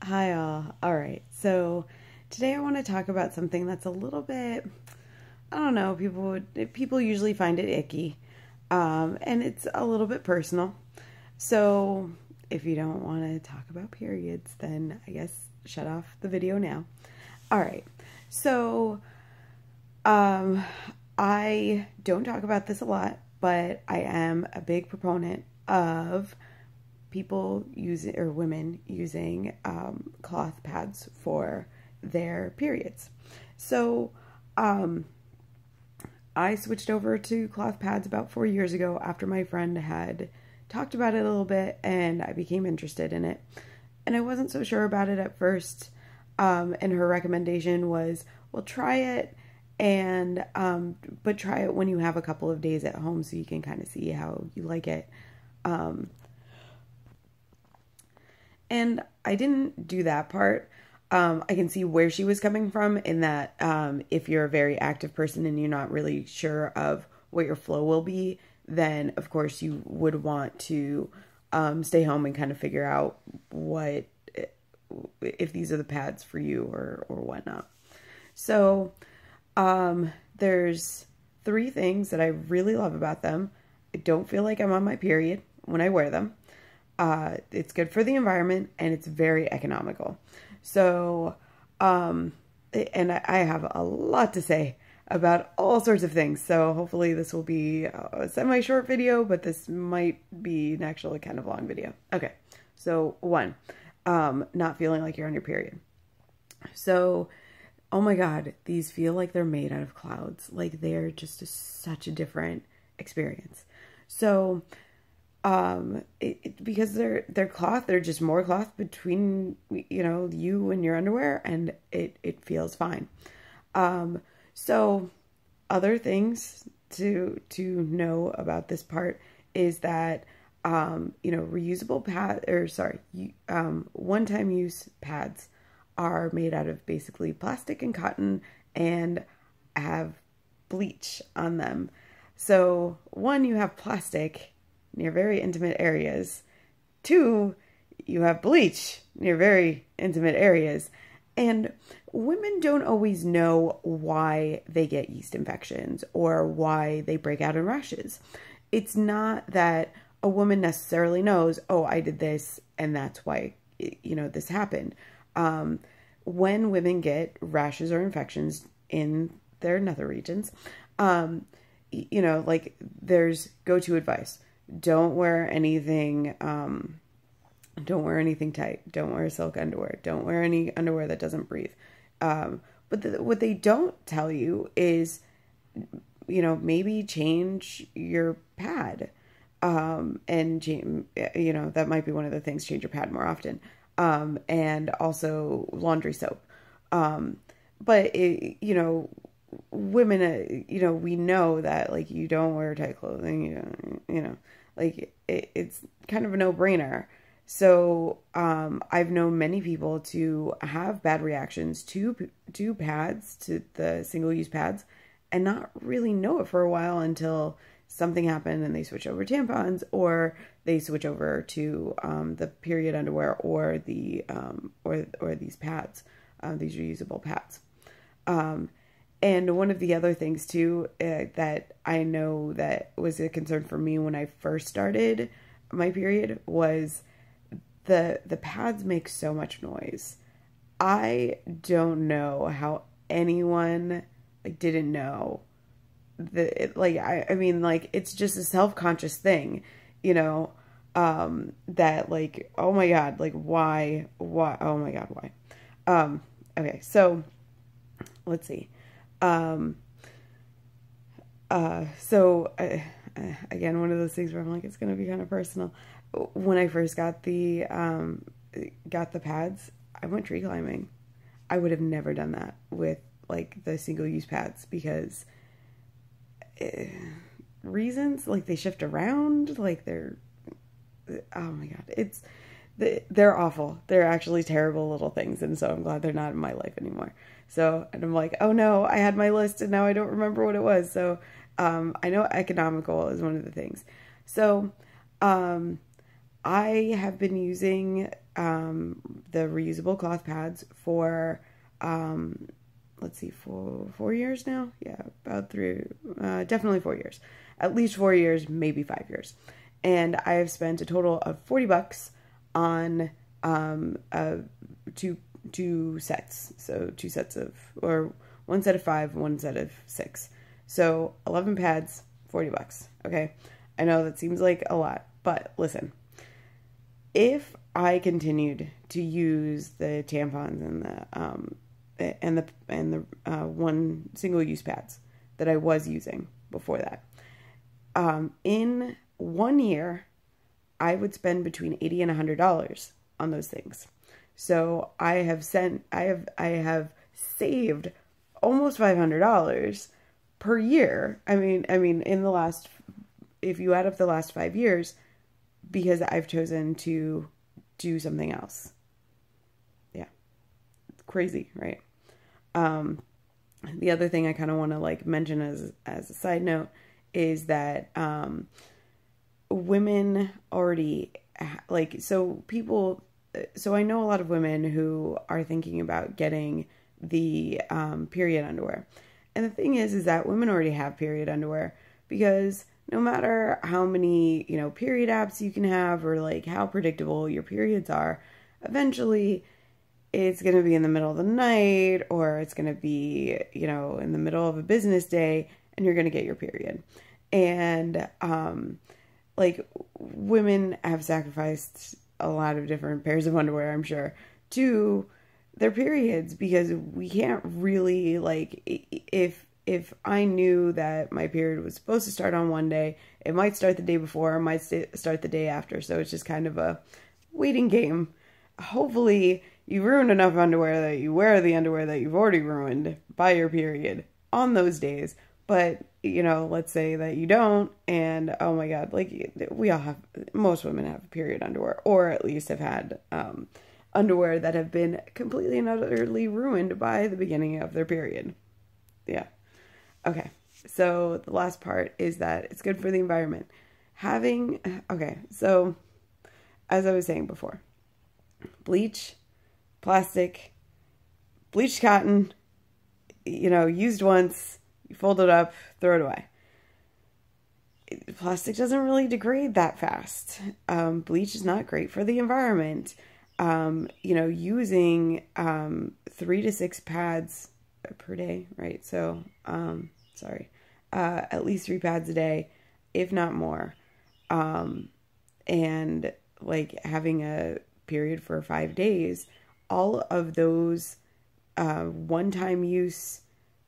Hi all. All right. So today I want to talk about something that's a little bit, I don't know, people usually find it icky. And it's a little bit personal. So if you don't want to talk about periods, then I guess shut off the video now. All right. So um I don't talk about this a lot, but I am a big proponent of people using, or women using, cloth pads for their periods. So I switched over to cloth pads about 4 years ago after my friend had talked about it a little bit and I became interested in it. And I wasn't so sure about it at first. And her recommendation was, well, try it, and but try it when you have a couple of days at home so you can kind of see how you like it. And I didn't do that part. I can see where she was coming from in that if you're a very active person and you're not really sure of what your flow will be, then of course you would want to stay home and kind of figure out what, if these are the pads for you or whatnot. So there's 3 things that I really love about them. I don't feel like I'm on my period when I wear them. It's good for the environment and it's very economical. So, and I have a lot to say about all sorts of things. So hopefully this will be a semi-short video, but this might be an actually kind of long video. Okay. So 1, not feeling like you're on your period. So, oh my God, these feel like they're made out of clouds. Like they're just such a different experience. So, because they're cloth, they're just more cloth between, you and your underwear, and it feels fine. So other things to know about this part is that, reusable one-time use pads are made out of basically plastic and cotton and have bleach on them. So 1, you have plastic near very intimate areas. 2, you have bleach near very intimate areas. And women don't always know why they get yeast infections or why they break out in rashes. It's not that a woman necessarily knows, oh, I did this and that's why, this happened. When women get rashes or infections in their nether regions, there's go-to advice. Don't wear anything, tight. Don't wear silk underwear. Don't wear any underwear that doesn't breathe. But what they don't tell you is, maybe change your pad. And, that might be one of the things, change your pad more often. And also laundry soap. But women, we know that, like, you don't wear tight clothing, it's kind of a no-brainer. So, I've known many people to have bad reactions to pads, to the single-use pads, and not really know it for a while until something happened and they switch over tampons, or they switch over to the period underwear, or the or these pads, these reusable pads. And one of the other things too, that I know that was a concern for me when I first started my period was the pads make so much noise. I don't know how anyone didn't know that, it's just a self-conscious thing, that oh my God, why, oh my God, why? Okay, so let's see. Again, one of those things where I'm like, it's going to be kind of personal. When I first got the pads, I went tree climbing. I would have never done that with the single-use pads because reasons, they shift around, they're, oh my God, they're awful. They're actually terrible little things. And so I'm glad they're not in my life anymore. So, and I'm like, oh no, I had my list and now I don't remember what it was. So, I know economical is one of the things. So, I have been using the reusable cloth pads for, let's see, 4 years now. Yeah, about definitely 4 years, at least 4 years, maybe 5 years. And I have spent a total of $40 on two sets. So two sets of, or one set of 5, one set of 6. So 11 pads, $40. Okay. I know that seems like a lot, but listen, if I continued to use the tampons and the one single use pads that I was using before that, in 1 year, I would spend between $80 and $100 on those things. So I have saved almost $500 per year. I mean, in the last, if you add up the last 5 years, because I've chosen to do something else. Yeah. It's crazy, right? The other thing I kind of want to like mention as a side note is that, women already so I know a lot of women who are thinking about getting the period underwear. And the thing is that women already have period underwear, because no matter how many, period apps you can have, or like how predictable your periods are, eventually it's going to be in the middle of the night, or it's going to be, in the middle of a business day, and you're going to get your period. And, women have sacrificed a lot of different pairs of underwear, I'm sure, to their periods, because we can't really, if I knew that my period was supposed to start on one day, it might start the day before, or might start the day after. So it's just kind of a waiting game. Hopefully you ruined enough underwear that you wear the underwear that you've already ruined by your period on those days. But, let's say that you don't, and oh my God, most women have period underwear, or at least have had underwear that have been completely and utterly ruined by the beginning of their period. Yeah. Okay. So the last part is that it's good for the environment. So as I was saying before, bleach, plastic, bleached cotton, used once, you fold it up, throw it away. Plastic doesn't really degrade that fast. Bleach is not great for the environment. Using 3 to 6 pads per day, right? So, at least 3 pads a day, if not more. And having a period for 5 days, all of those one-time use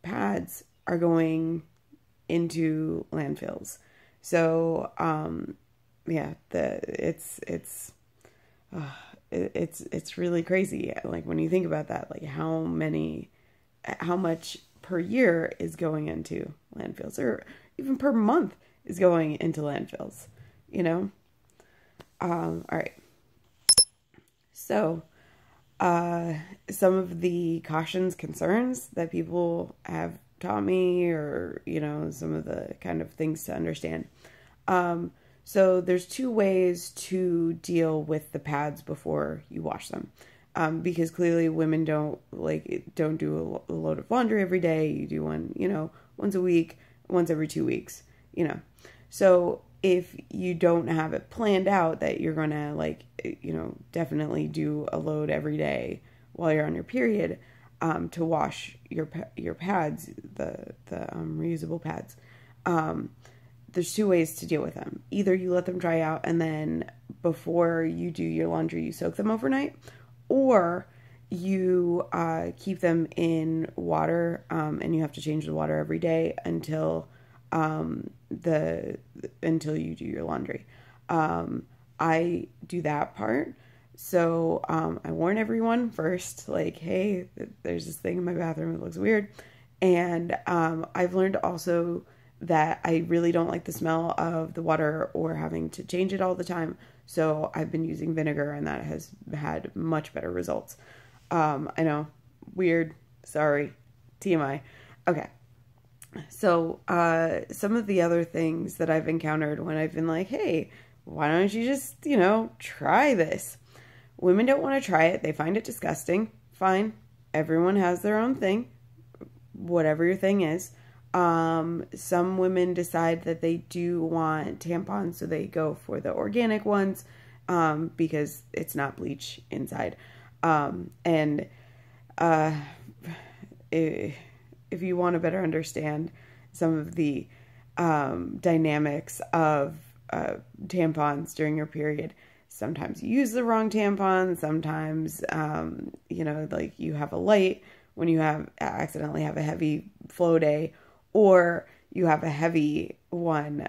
pads are going into landfills. So, it's really crazy. When you think about that, how much per year is going into landfills, or even per month is going into landfills, all right. So, some of the cautions, concerns that people have taught me, or, some of the kind of things to understand. So there's 2 ways to deal with the pads before you wash them. Because clearly women don't do a load of laundry every day. You do one, once a week, once every 2 weeks, So if you don't have it planned out that you're going to definitely do a load every day while you're on your period, to wash your pads, the reusable pads, there's 2 ways to deal with them. Either you let them dry out, and then before you do your laundry, you soak them overnight, or you keep them in water, and you have to change the water every day until you do your laundry. I do that part. So I warn everyone first, hey, there's this thing in my bathroom, it looks weird. And I've learned also that I really don't like the smell of the water or having to change it all the time. So I've been using vinegar, and that has had much better results. I know, weird, sorry, TMI. Okay. So some of the other things that I've encountered when I've been hey, why don't you just, try this? Women don't want to try it. They find it disgusting. Fine. Everyone has their own thing, whatever your thing is. Some women decide that they do want tampons, so they go for the organic ones, because it's not bleach inside. And if you want to better understand some of the dynamics of tampons during your period, sometimes you use the wrong tampon. Sometimes, like you have a light when you accidentally have a heavy flow day, or you have a heavy one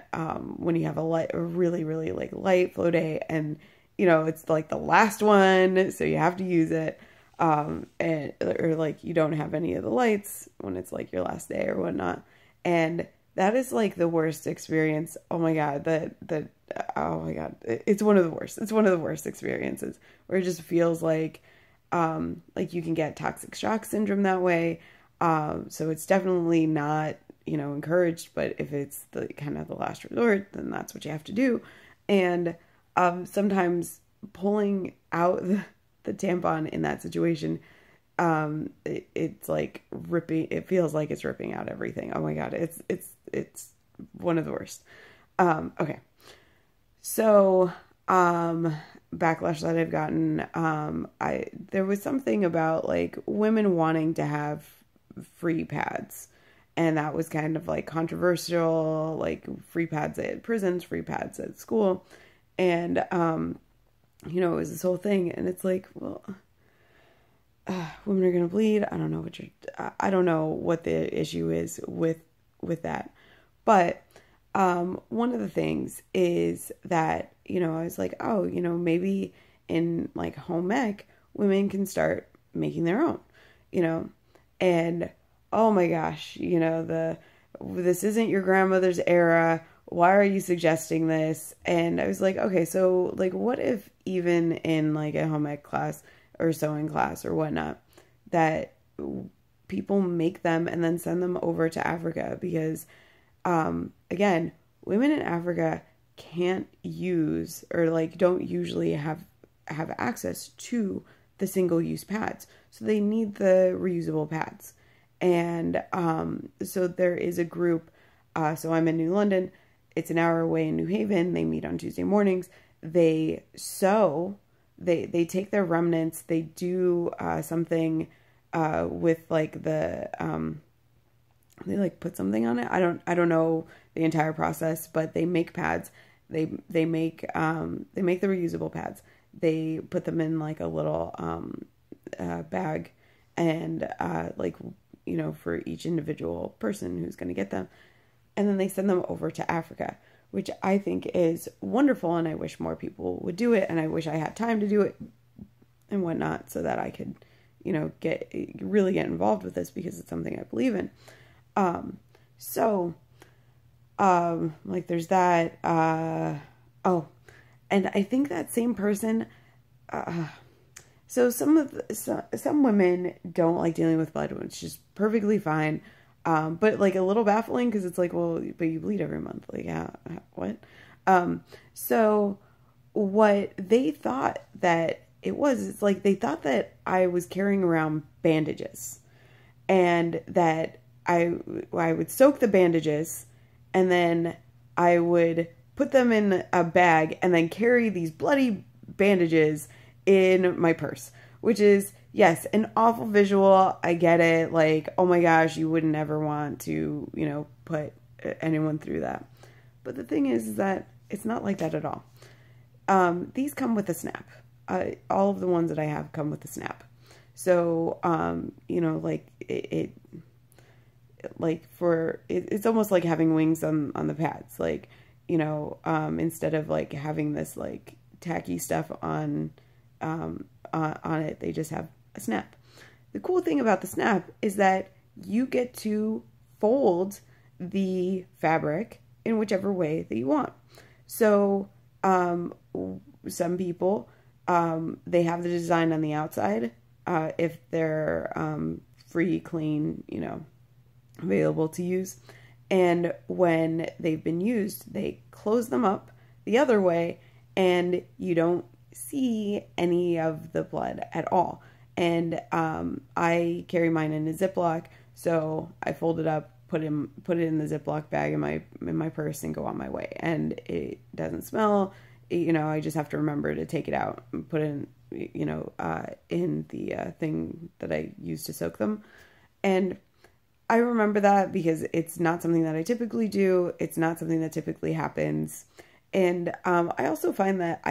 when you have a really, really like light flow day, and it's like the last one, so you have to use it. Or like you don't have any of the lights when it's like your last day or whatnot. And that is like the worst experience. Oh my God. Oh my God. It's one of the worst. It's one of the worst experiences where it just feels like you can get toxic shock syndrome that way. So it's definitely not, encouraged, but if it's the kind of the last resort, then that's what you have to do. And, sometimes pulling out the tampon in that situation, it's like ripping. It feels like it's ripping out everything. Oh my God, it's one of the worst. Okay, so backlash that I've gotten. There was something about like women wanting to have free pads, and that was kind of like controversial. Like free pads at prisons, free pads at school, and it was this whole thing, and it's like, well, women are going to bleed. I don't know I don't know what the issue is with that. But, one of the things is that, I was like, oh, maybe in like home ec, women can start making their own, and oh my gosh, this isn't your grandmother's era. Why are you suggesting this? And I was like, okay, so like, what if even in like a home ec class or sewing class or whatnot, that people make them and then send them over to Africa? Because, again, women in Africa can't use, or like don't usually have access to the single-use pads. So they need the reusable pads. And, so there is a group, so I'm in New London. It's an hour away in New Haven. They meet on Tuesday mornings. They sew. They take their remnants. They do something with like the they like put something on it. I don't know the entire process, but they make pads. They make the reusable pads. They put them in like a little bag, and for each individual person who's going to get them. And then they send them over to Africa, which I think is wonderful. And I wish more people would do it. And I wish I had time to do it and whatnot, so that I could, really get involved with this, because it's something I believe in. There's that, and I think that same person, so some women don't like dealing with blood, which is perfectly fine. But like a little baffling, because it's like, well, but you bleed every month. Like, yeah, what? So what they thought that it was, it's like they thought that I was carrying around bandages, and that I would soak the bandages, and then I would put them in a bag and then carry these bloody bandages in my purse, which is, yes, an awful visual. I get it. Like, oh my gosh, you wouldn't ever want to, put anyone through that. But the thing is that it's not like that at all. These come with a snap. All of the ones that I have come with a snap. So, it's almost like having wings on the pads. Like, instead of like having this like tacky stuff on it, they just have a snap. The cool thing about the snap is that you get to fold the fabric in whichever way that you want. So, some people, they have the design on the outside, if they're, free, clean, available to use. And when they've been used, they close them up the other way, and you don't see any of the blood at all. And I carry mine in a Ziploc, so I fold it up, put it in the Ziploc bag in my purse, and go on my way. And it doesn't smell. You know, I just have to remember to take it out and put it in, you know, in the thing that I use to soak them. And I remember that because it's not something that I typically do. It's not something that typically happens. And I also find that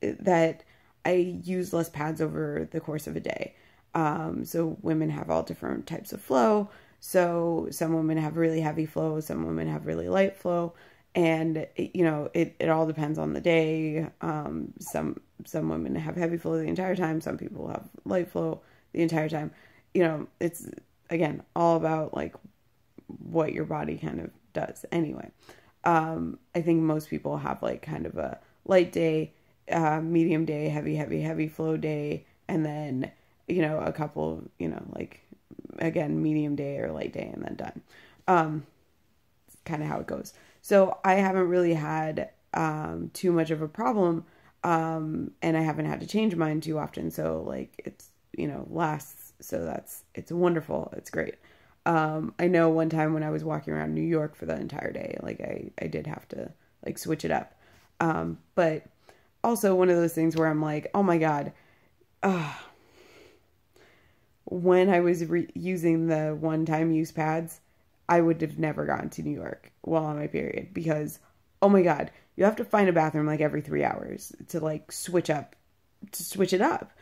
that I use less pads over the course of a day. So women have all different types of flow. So some women have really heavy flow, some women have really light flow. And you know, it all depends on the day. Some women have heavy flow the entire time. Some people have light flow the entire time. You know, it's, again, all about like what your body kind of does anyway. I think most people have like kind of a light day, medium day, heavy flow day, and then, you know, a couple, you know, like, again, medium day or light day, and then done. It's kind of how it goes. So I haven't really had too much of a problem, and I haven't had to change mine too often. So like, it's, you know, lasts. So it's wonderful. It's great. I know one time when I was walking around New York for the entire day, like I did have to like switch it up. But also one of those things where I'm like, oh my God, when I was using the one-time use pads, I would have never gotten to New York while on my period because, oh my God, you have to find a bathroom like every 3 hours to like switch it up.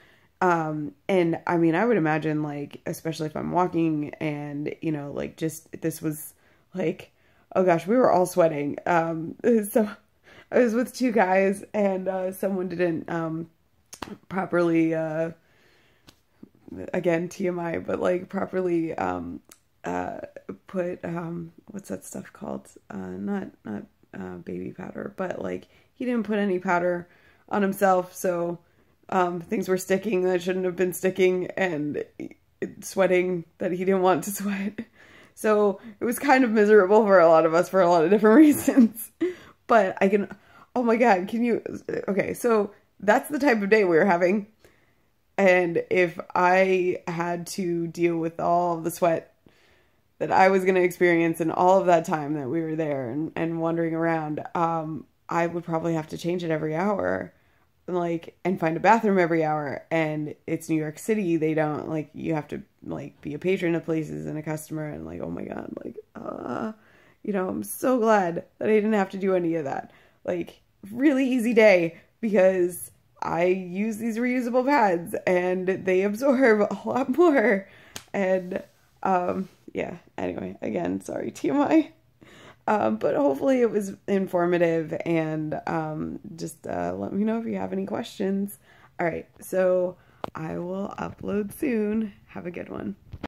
And I mean, I would imagine like, especially if I'm walking and, you know, like just, this was like, oh gosh, we were all sweating. So I was with two guys and, someone didn't, properly, again, TMI, but like properly, put, what's that stuff called? Not baby powder, but like he didn't put any powder on himself. So, things were sticking that shouldn't have been sticking and sweating that he didn't want to sweat. So it was kind of miserable for a lot of us for a lot of different reasons. But oh my God, okay, so that's the type of day we were having. And if I had to deal with all of the sweat that I was going to experience in all of that time that we were there and wandering around, I would probably have to change it every hour. Like, and find a bathroom every hour, and it's New York City. They don't, like, you have to like be a patron of places and a customer, and like, oh my God, like, you know, I'm so glad that I didn't have to do any of that. Like, really easy day because I use these reusable pads and they absorb a lot more. And yeah, anyway, again, sorry, TMI. But hopefully it was informative, and just let me know if you have any questions. All right, so I will upload soon. Have a good one.